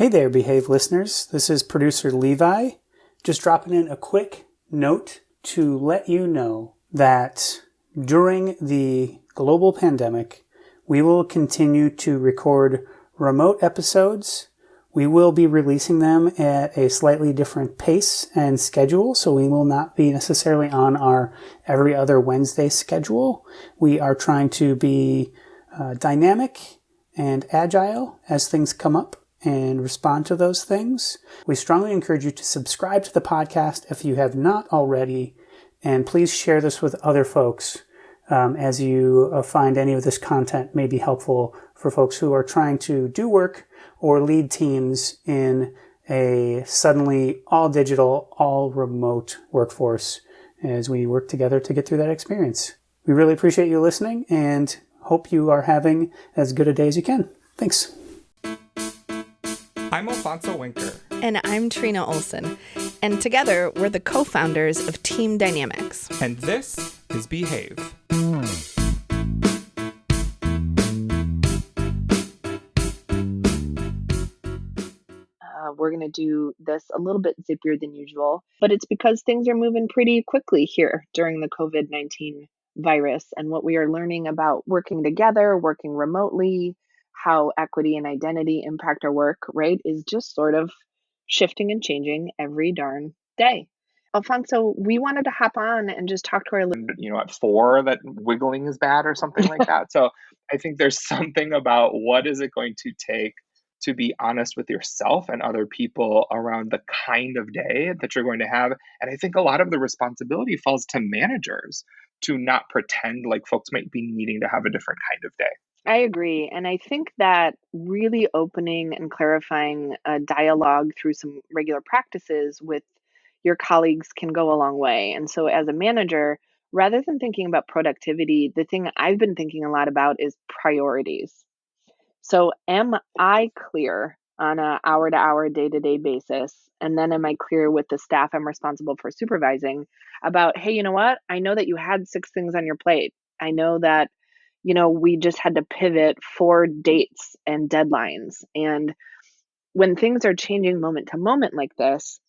Hey there, Behave listeners. This is producer Levi, just dropping in a quick note to let you know that during the global pandemic, we will continue to record remote episodes. We will be releasing them at a slightly different pace and schedule, so we will not be necessarily on our every other Wednesday schedule. We are trying to be dynamic and agile as things come up and respond to those things. We strongly encourage you to subscribe to the podcast if you have not already, and please share this with other folks as you find any of this content may be helpful for folks who are trying to do work or lead teams in a suddenly all digital, all remote workforce as we work together to get through that experience. We really appreciate you listening and hope you are having as good a day as you can. Thanks. I'm Alfonso Winker. And I'm Trina Olson. And together, we're the co-founders of Team Dynamics. And this is Behave. We're going to do this a little bit zippier than usual, but it's because things are moving pretty quickly here during the COVID-19 virus and what we are learning about working together, working remotely, how equity and identity impact our work, right, is just sort of shifting and changing every darn day. Alfonso, we wanted to hop on and just talk to our listeners. At 4 that wiggling is bad or something like that. So I think there's something about what is it going to take to be honest with yourself and other people around the kind of day that you're going to have. And I think a lot of the responsibility falls to managers to not pretend like folks might be needing to have a different kind of day. I agree. And I think that really opening and clarifying a dialogue through some regular practices with your colleagues can go a long way. And so as a manager, rather than thinking about productivity, the thing I've been thinking a lot about is priorities. So am I clear on an hour-to-hour, day-to-day basis? And then am I clear with the staff I'm responsible for supervising about, hey, you know what? I know that you had 6 things on your plate. I know that, we just had to pivot 4 dates and deadlines. And when things are changing moment to moment like this,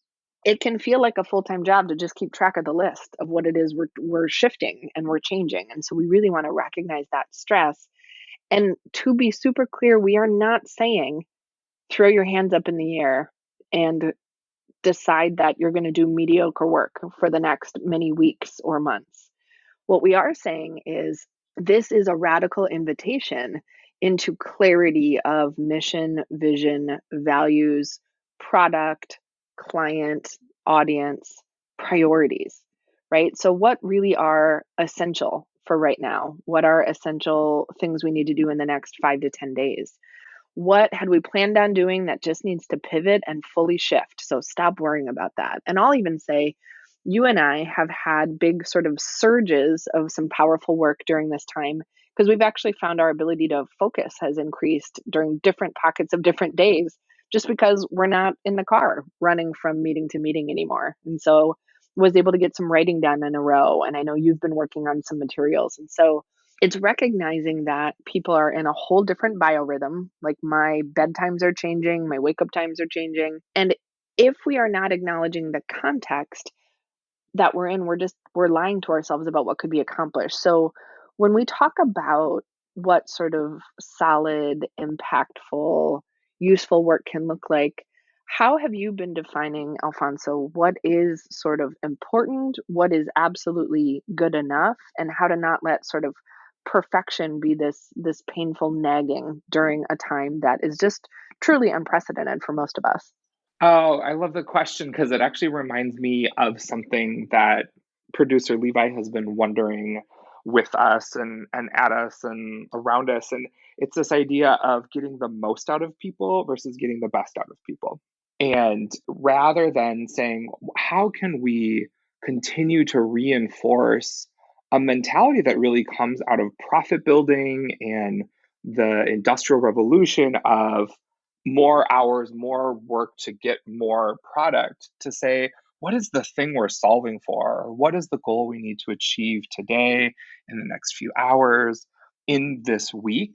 it can feel like a full-time job to just keep track of the list of what it is we're shifting and we're changing. And so we really want to recognize that stress. And to be super clear, we are not saying throw your hands up in the air and decide that you're going to do mediocre work for the next many weeks or months. What we are saying is this is a radical invitation into clarity of mission, vision, values, product, client, audience, priorities, right? So what really are essential for right now? What are essential things we need to do in the next 5 to 10 days? What had we planned on doing that just needs to pivot and fully shift? So stop worrying about that. And I'll even say, you and I have had big sort of surges of some powerful work during this time because we've actually found our ability to focus has increased during different pockets of different days just because we're not in the car running from meeting to meeting anymore. And so was able to get some writing done in a row. And I know you've been working on some materials. And so it's recognizing that people are in a whole different biorhythm. Like my bedtimes are changing, my wake up times are changing. And if we are not acknowledging the context that we're in, we're lying to ourselves about what could be accomplished. So when we talk about what sort of solid, impactful, useful work can look like, how have you been defining, Alfonso, what is sort of important, what is absolutely good enough, and how to not let sort of perfection be this painful nagging during a time that is just truly unprecedented for most of us? Oh, I love the question because it actually reminds me of something that producer Levi has been wondering with us and at us and around us. And it's this idea of getting the most out of people versus getting the best out of people. And rather than saying, how can we continue to reinforce a mentality that really comes out of profit building and the industrial revolution of more hours, more work to get more product, to say, what is the thing we're solving for? Or what is the goal we need to achieve today, in the next few hours, in this week?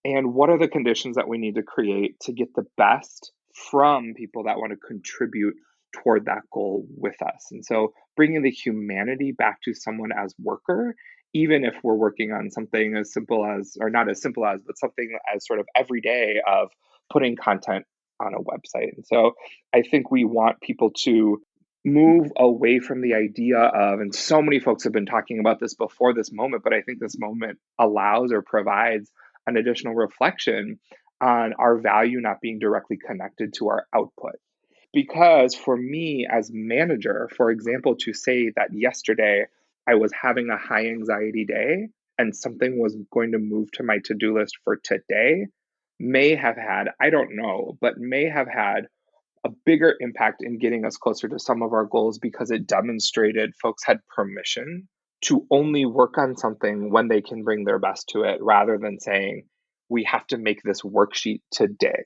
And what are the conditions that we need to create to get the best from people that want to contribute toward that goal with us. And so bringing the humanity back to someone as worker, even if we're working on something as simple as, or not as simple as, but something as sort of everyday of putting content on a website. And so I think we want people to move away from the idea of, and so many folks have been talking about this before this moment, but I think this moment allows or provides an additional reflection on our value not being directly connected to our output. Because for me as manager, for example, to say that yesterday I was having a high anxiety day and something was going to move to my to-do list for today may have had, I don't know, but may have had a bigger impact in getting us closer to some of our goals because it demonstrated folks had permission to only work on something when they can bring their best to it, rather than saying, we have to make this worksheet today.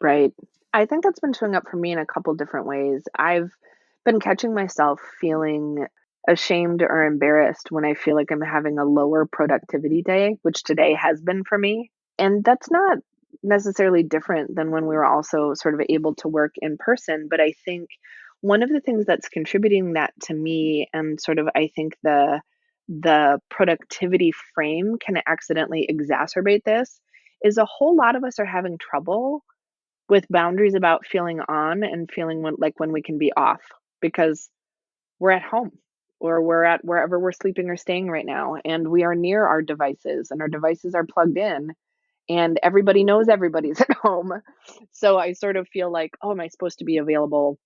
Right. I think that's been showing up for me in a couple different ways. I've been catching myself feeling ashamed or embarrassed when I feel like I'm having a lower productivity day, which today has been for me. And that's not necessarily different than when we were also sort of able to work in person. But I think one of the things that's contributing that to me, and sort of I think the productivity frame can accidentally exacerbate this, is a whole lot of us are having trouble with boundaries about feeling on and feeling when we can be off, because we're at home or we're at wherever we're sleeping or staying right now, and we are near our devices and our devices are plugged in, and everybody knows everybody's at home. So I sort of feel like, oh, am I supposed to be available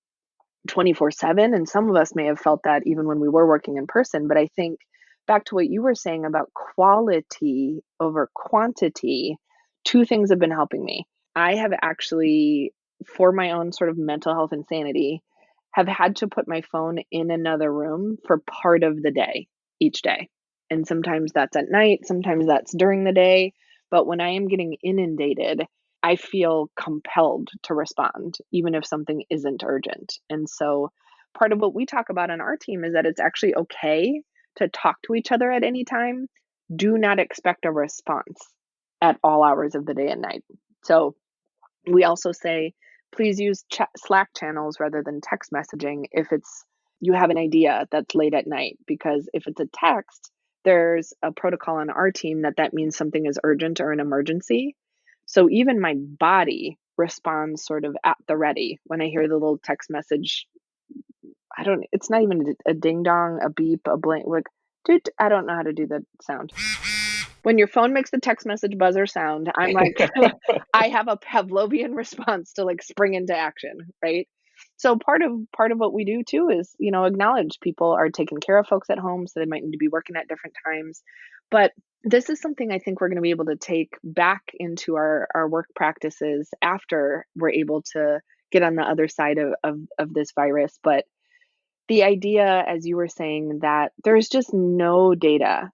24/7? And some of us may have felt that even when we were working in person. But I think back to what you were saying about quality over quantity, two things have been helping me. I have actually, for my own sort of mental health and sanity, have had to put my phone in another room for part of the day each day. And sometimes that's at night, sometimes that's during the day. But when I am getting inundated, I feel compelled to respond, even if something isn't urgent. And so part of what we talk about on our team is that it's actually okay to talk to each other at any time. Do not expect a response at all hours of the day and night. So we also say, please use Slack channels rather than text messaging if it's you have an idea that's late at night, because if it's a text, there's a protocol on our team that means something is urgent or an emergency. So even my body responds sort of at the ready when I hear the little text message. It's not even a ding dong, a beep, a blink, like, dude, I don't know how to do that sound. When your phone makes the text message buzzer sound, I'm like, I have a Pavlovian response to like spring into action, right? So part of what we do too is, acknowledge people are taking care of folks at home, so they might need to be working at different times. But this is something I think we're going to be able to take back into our work practices after we're able to get on the other side of this virus. But the idea, as you were saying, that there's just no data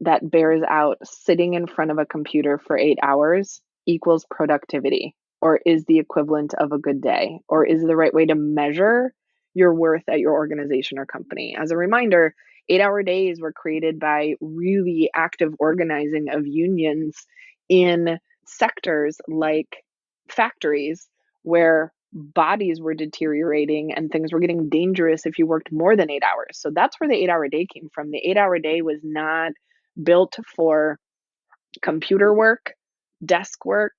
that bears out sitting in front of a computer for 8 hours equals productivity, or is the equivalent of a good day, or is the right way to measure your worth at your organization or company. As a reminder, 8-hour days were created by really active organizing of unions in sectors like factories, where bodies were deteriorating and things were getting dangerous if you worked more than 8 hours. So that's where the 8-hour day came from. The 8-hour day was not built for computer work, desk work.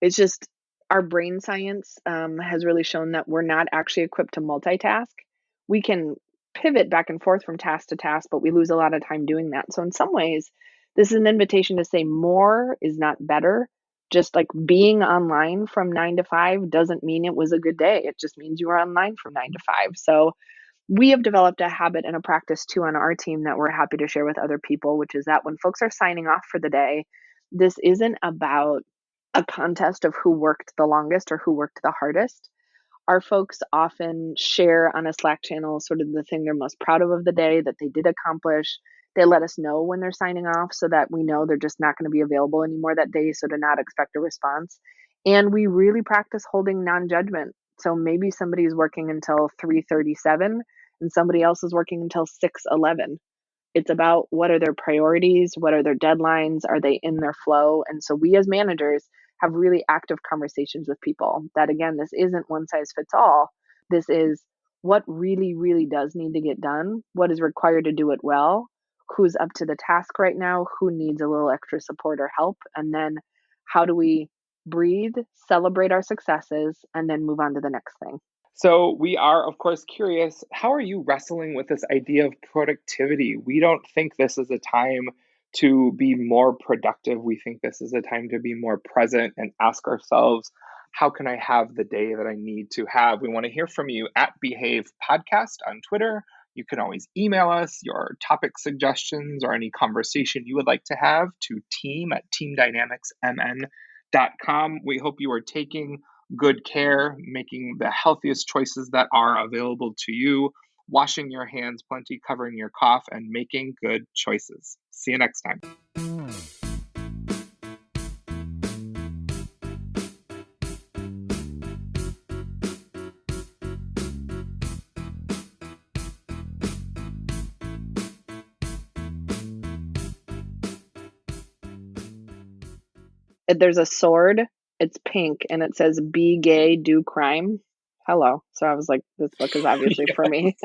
It's just our brain science has really shown that we're not actually equipped to multitask. We can pivot back and forth from task to task, but we lose a lot of time doing that. So in some ways, this is an invitation to say more is not better. Just like being online from 9 to 5 doesn't mean it was a good day. It just means you were online from 9 to 5. So we have developed a habit and a practice too on our team that we're happy to share with other people, which is that when folks are signing off for the day, this isn't about a contest of who worked the longest or who worked the hardest. Our folks often share on a Slack channel sort of the thing they're most proud of the day that they did accomplish. They let us know when they're signing off so that we know they're just not going to be available anymore that day, so to not expect a response. And we really practice holding non-judgment. So maybe somebody's working until 3:37 and somebody else is working until 6:11. It's about what are their priorities, what are their deadlines, are they in their flow? And so we as managers have really active conversations with people. That again, this isn't one size fits all. This is what really, really does need to get done, what is required to do it well, who's up to the task right now, who needs a little extra support or help, and then how do we breathe, celebrate our successes, and then move on to the next thing. So we are, of course, curious, how are you wrestling with this idea of productivity? We don't think this is a time to be more productive. We think this is a time to be more present and ask ourselves, how can I have the day that I need to have? We want to hear from you at Behave Podcast on Twitter. You can always email us your topic suggestions or any conversation you would like to have to team@teamdynamicsmn.com. We hope you are taking good care, making the healthiest choices that are available to you, washing your hands plenty, covering your cough, and making good choices. See you next time. There's a sword, it's pink, and it says "Be gay, do crime." Hello. So I was like, this book is obviously for me.